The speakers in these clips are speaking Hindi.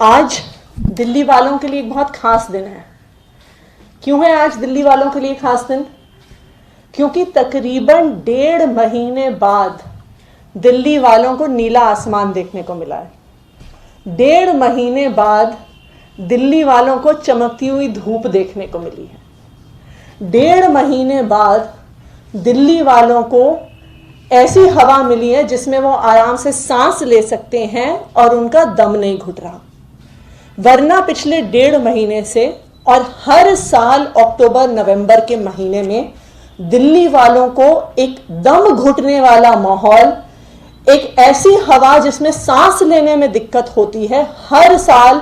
आज दिल्ली वालों के लिए एक बहुत खास दिन है। क्यों है आज दिल्ली वालों के लिए खास दिन? क्योंकि तकरीबन 1.5 महीने बाद दिल्ली वालों को नीला आसमान देखने को मिला है। 1.5 महीने बाद दिल्ली वालों को चमकती हुई धूप देखने को मिली है। 1.5 महीने बाद दिल्ली वालों को ऐसी हवा मिली है जिसमें वो आराम से सांस ले सकते हैं और उनका दम नहीं घुट रहा। वरना पिछले 1.5 महीने से और हर साल अक्टूबर नवंबर के महीने में दिल्ली वालों को एक दम घुटने वाला माहौल, एक ऐसी हवा जिसमें सांस लेने में दिक्कत होती है, हर साल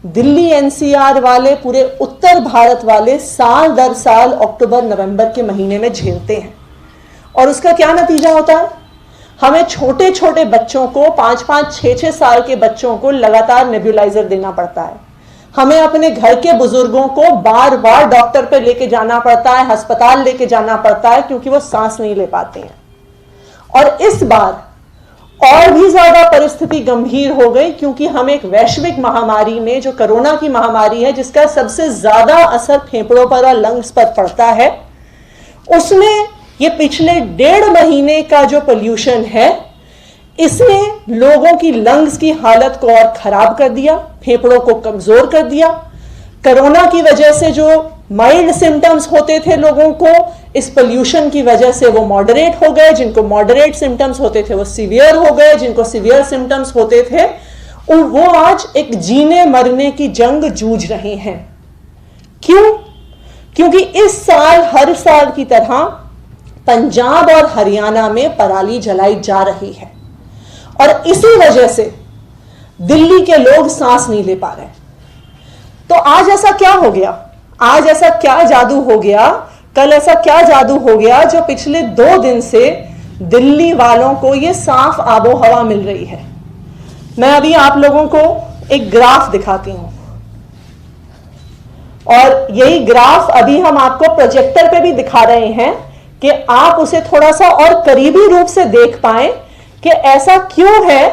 दिल्ली एनसीआर वाले, पूरे उत्तर भारत वाले साल दर साल अक्टूबर नवंबर के महीने में झेलते हैं। और उसका क्या नतीजा होता है? हमें छोटे छोटे बच्चों को, 5-5, 6-6 साल के बच्चों को लगातार नेब्यूलाइजर देना पड़ता है। हमें अपने घर के बुजुर्गों को बार बार डॉक्टर पे लेके जाना पड़ता है, अस्पताल लेके जाना पड़ता है, क्योंकि वो सांस नहीं ले पाते हैं। और इस बार और भी ज्यादा परिस्थिति गंभीर हो गई, क्योंकि हम एक वैश्विक महामारी में, जो कोरोना की महामारी है, जिसका सबसे ज्यादा असर फेफड़ों पर और लंग्स पर पड़ता है, उसमें ये पिछले 1.5 महीने का जो पोल्यूशन है, इसने लोगों की लंग्स की हालत को और खराब कर दिया, फेफड़ों को कमजोर कर दिया। कोरोना की वजह से जो माइल्ड सिम्टम्स होते थे लोगों को, इस पोल्यूशन की वजह से वो मॉडरेट हो गए। जिनको मॉडरेट सिम्टम्स होते थे वो सीवियर हो गए। जिनको सीवियर सिम्टम्स होते थे वो आज एक जीने मरने की जंग जूझ रहे हैं। क्यों? क्योंकि इस साल हर साल की तरह पंजाब और हरियाणा में पराली जलाई जा रही है और इसी वजह से दिल्ली के लोग सांस नहीं ले पा रहे। तो आज ऐसा क्या हो गया? आज ऐसा क्या जादू हो गया? कल ऐसा क्या जादू हो गया जो पिछले 2 दिन से दिल्ली वालों को ये साफ आबो हवा मिल रही है? मैं अभी आप लोगों को एक ग्राफ दिखाती हूं और यही ग्राफ अभी हम आपको प्रोजेक्टर पे भी दिखा रहे हैं कि आप उसे थोड़ा सा और करीबी रूप से देख पाएं कि ऐसा क्यों है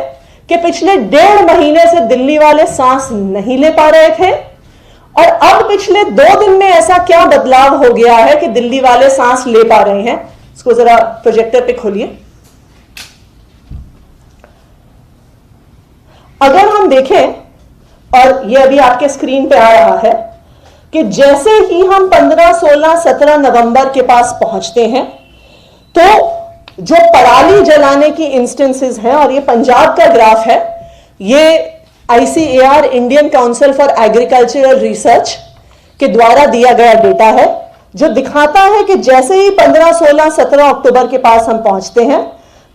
कि पिछले 1.5 महीने से दिल्ली वाले सांस नहीं ले पा रहे थे और अब पिछले 2 दिन में ऐसा क्या बदलाव हो गया है कि दिल्ली वाले सांस ले पा रहे हैं। इसको जरा प्रोजेक्टर पे खोलिए। अगर हम देखें, और ये अभी आपके स्क्रीन पे आ रहा है, कि जैसे ही हम 15, 16, 17 नवंबर के पास पहुंचते हैं तो जो पराली जलाने की इंस्टेंसेस हैं, और ये पंजाब का ग्राफ है, ये ICAR Indian council for agricultural research के द्वारा दिया गया डेटा है, जो दिखाता है कि जैसे ही 15, 16, 17 अक्टूबर के पास हम पहुंचते हैं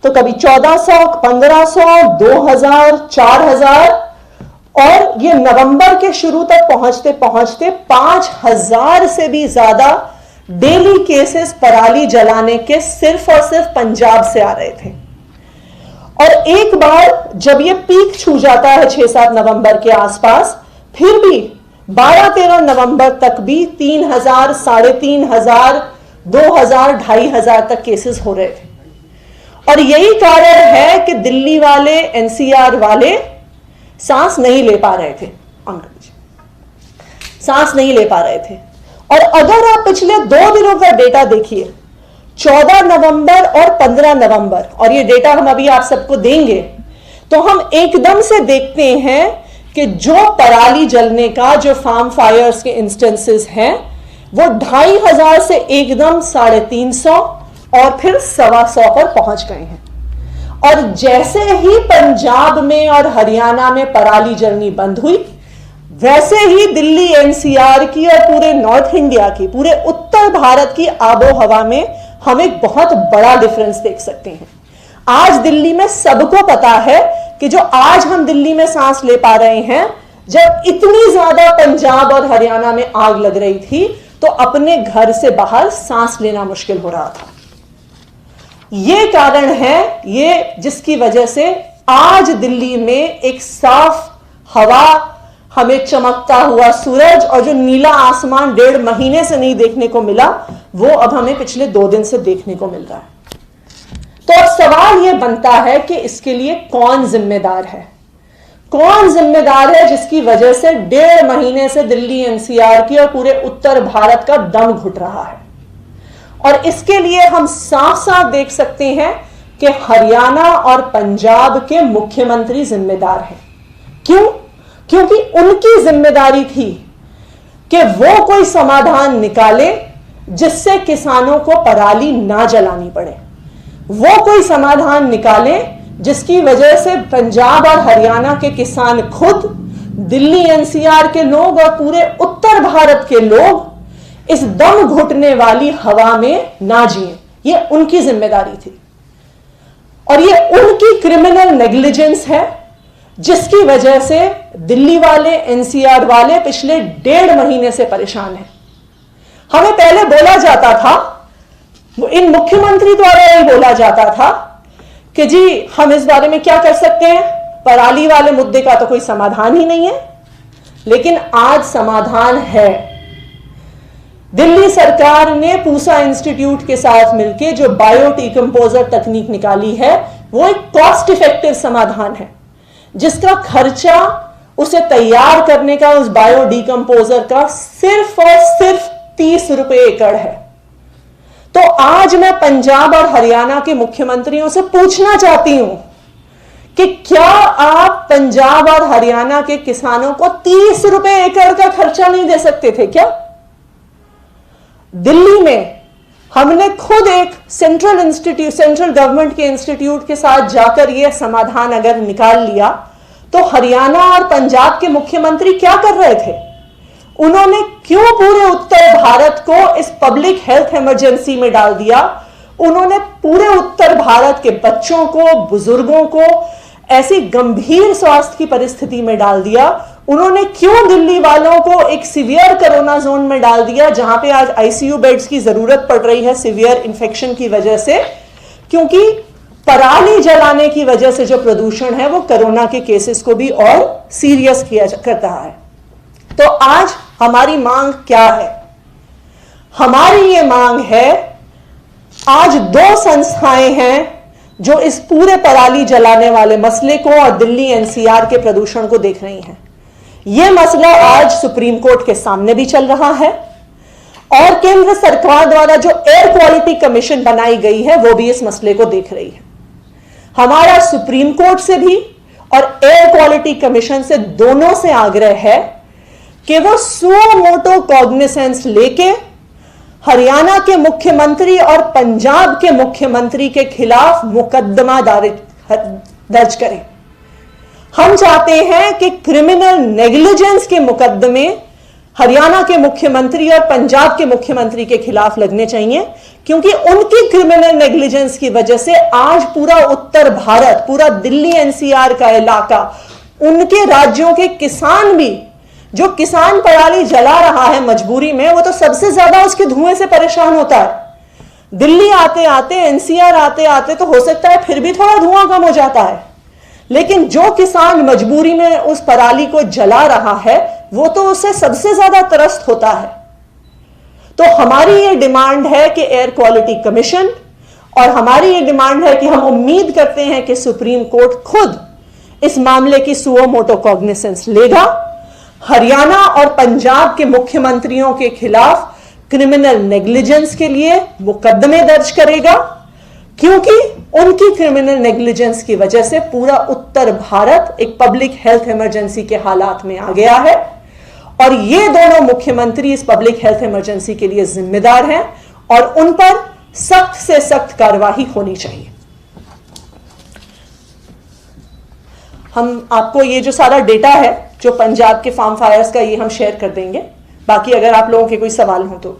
तो कभी 1400, 1500, 2000, 4000 और ये नवंबर के शुरू तक पहुंचते पहुंचते 5000 से भी ज्यादा डेली केसेस पराली जलाने के सिर्फ और सिर्फ पंजाब से आ रहे थे। और एक बार जब ये पीक छू जाता है 6-7 नवंबर के आसपास, फिर भी 12-13 नवंबर तक भी 3000, 3500, 2000, 2500 तक केसेस हो रहे थे। और यही कारण है कि दिल्ली वाले, NCR वाले सांस नहीं ले पा रहे थे। सांस नहीं ले पा रहे थे। और अगर आप पिछले 2 दिनों का डेटा देखिए, 14 नवंबर और 15 नवंबर, और ये डेटा हम अभी आप सबको देंगे, तो हम एकदम से देखते हैं कि जो पराली जलने का, जो फार्म फायर्स के इंस्टेंसेस हैं, वो 2500 से एकदम 350 और फिर 125 पर पहुंच गए हैं। और जैसे ही पंजाब में और हरियाणा में पराली जलनी बंद हुई, वैसे ही दिल्ली NCR की और पूरे नॉर्थ इंडिया की, पूरे उत्तर भारत की आबो हवा में हम एक बहुत बड़ा डिफरेंस देख सकते हैं। आज दिल्ली में सबको पता है कि जो आज हम दिल्ली में सांस ले पा रहे हैं, जब इतनी ज्यादा पंजाब और हरियाणा में आग लग रही थी तो अपने घर से बाहर सांस लेना मुश्किल हो रहा था। ये कारण है, ये जिसकी वजह से आज दिल्ली में एक साफ हवा, हमें चमकता हुआ सूरज और जो नीला आसमान 1.5 महीने से नहीं देखने को मिला, वो अब हमें पिछले 2 दिन से देखने को मिल रहा है। तो अब सवाल यह बनता है कि इसके लिए कौन जिम्मेदार है? कौन जिम्मेदार है जिसकी वजह से 1.5 महीने से दिल्ली एनसीआर की और पूरे उत्तर भारत का दम घुट रहा है? और इसके लिए हम साफ साफ देख सकते हैं कि हरियाणा और पंजाब के मुख्यमंत्री जिम्मेदार हैं। क्यों? क्योंकि उनकी जिम्मेदारी थी कि वो कोई समाधान निकाले जिससे किसानों को पराली ना जलानी पड़े, वो कोई समाधान निकाले जिसकी वजह से पंजाब और हरियाणा के किसान खुद, दिल्ली एनसीआर के लोग और पूरे उत्तर भारत के लोग इस दम घुटने वाली हवा में ना जिए। ये उनकी जिम्मेदारी थी और ये उनकी क्रिमिनल नेग्लिजेंस है जिसकी वजह से दिल्ली वाले, एनसीआर वाले पिछले 1.5 महीने से परेशान हैं। हमें पहले बोला जाता था, इन मुख्यमंत्री द्वारा ही बोला जाता था कि जी हम इस बारे में क्या कर सकते हैं, पराली वाले मुद्दे का तो कोई समाधान ही नहीं है। लेकिन आज समाधान है। दिल्ली सरकार ने पूसा इंस्टीट्यूट के साथ मिलकर जो बायो डिकम्पोजर तकनीक निकाली है वो एक कॉस्ट इफेक्टिव समाधान है जिसका खर्चा उसे तैयार करने का, उस बायो डिकम्पोजर का सिर्फ और सिर्फ 30 रुपए एकड़ है। तो आज मैं पंजाब और हरियाणा के मुख्यमंत्रियों से पूछना चाहती हूं कि क्या आप पंजाब और हरियाणा के किसानों को 30 रुपए एकड़ का खर्चा नहीं दे सकते थे क्या? दिल्ली में हमने खुद एक सेंट्रल गवर्नमेंट के इंस्टीट्यूट के साथ जाकर यह समाधान अगर निकाल लिया तो हरियाणा और पंजाब के मुख्यमंत्री क्या कर रहे थे? उन्होंने क्यों पूरे उत्तर भारत को इस पब्लिक हेल्थ इमरजेंसी में डाल दिया? उन्होंने पूरे उत्तर भारत के बच्चों को, बुजुर्गों को ऐसी गंभीर स्वास्थ्य की परिस्थिति में डाल दिया? उन्होंने क्यों दिल्ली वालों को एक सीवियर कोरोना जोन में डाल दिया जहां पे आज आईसीयू बेड्स की जरूरत पड़ रही है सीवियर इन्फेक्शन की वजह से? क्योंकि पराली जलाने की वजह से जो प्रदूषण है वो कोरोना के केसेस को भी और सीरियस किया करता है। तो आज हमारी मांग क्या है? हमारी ये मांग है, आज 2 संस्थाएं हैं जो इस पूरे पराली जलाने वाले मसले को और दिल्ली एनसीआर के प्रदूषण को देख रही हैं। यह मसला आज सुप्रीम कोर्ट के सामने भी चल रहा है और केंद्र सरकार द्वारा जो एयर क्वालिटी कमीशन बनाई गई है वो भी इस मसले को देख रही है। हमारा सुप्रीम कोर्ट से भी और एयर क्वालिटी कमीशन से, दोनों से आग्रह है कि वो सुओ मोटो कॉग्निसेंस लेके हरियाणा के मुख्यमंत्री और पंजाब के मुख्यमंत्री के खिलाफ मुकदमा दर्ज करें। हम चाहते हैं कि क्रिमिनल नेग्लिजेंस के मुकदमे हरियाणा के मुख्यमंत्री और पंजाब के मुख्यमंत्री के खिलाफ लगने चाहिए, क्योंकि उनकी क्रिमिनल नेग्लिजेंस की वजह से आज पूरा उत्तर भारत, पूरा दिल्ली एनसीआर का इलाका, उनके राज्यों के किसान भी, जो किसान पराली जला रहा है मजबूरी में, वो तो सबसे ज्यादा उसके धुएं से परेशान होता है। दिल्ली आते आते, एनसीआर आते आते तो हो सकता है फिर भी थोड़ा धुआं कम हो जाता है, लेकिन जो किसान मजबूरी में उस पराली को जला रहा है वो तो उससे सबसे ज्यादा त्रस्त होता है। तो हमारी ये डिमांड है कि एयर क्वालिटी कमीशन, और हमारी ये डिमांड है कि हम उम्मीद करते हैं कि सुप्रीम कोर्ट खुद इस मामले की सुओ मोटो कॉग्निसेंस लेगा, हरियाणा और पंजाब के मुख्यमंत्रियों के खिलाफ क्रिमिनल नेग्लिजेंस के लिए मुकदमे दर्ज करेगा, क्योंकि उनकी क्रिमिनल नेग्लिजेंस की वजह से पूरा उत्तर भारत एक पब्लिक हेल्थ इमरजेंसी के हालात में आ गया है और ये दोनों मुख्यमंत्री इस पब्लिक हेल्थ इमरजेंसी के लिए जिम्मेदार हैं और उन पर सख्त से सख्त कार्रवाई होनी चाहिए। हम आपको ये जो सारा डेटा है जो पंजाब के फार्म फायर्स का, ये हम शेयर कर देंगे। बाकी अगर आप लोगों के कोई सवाल हो तो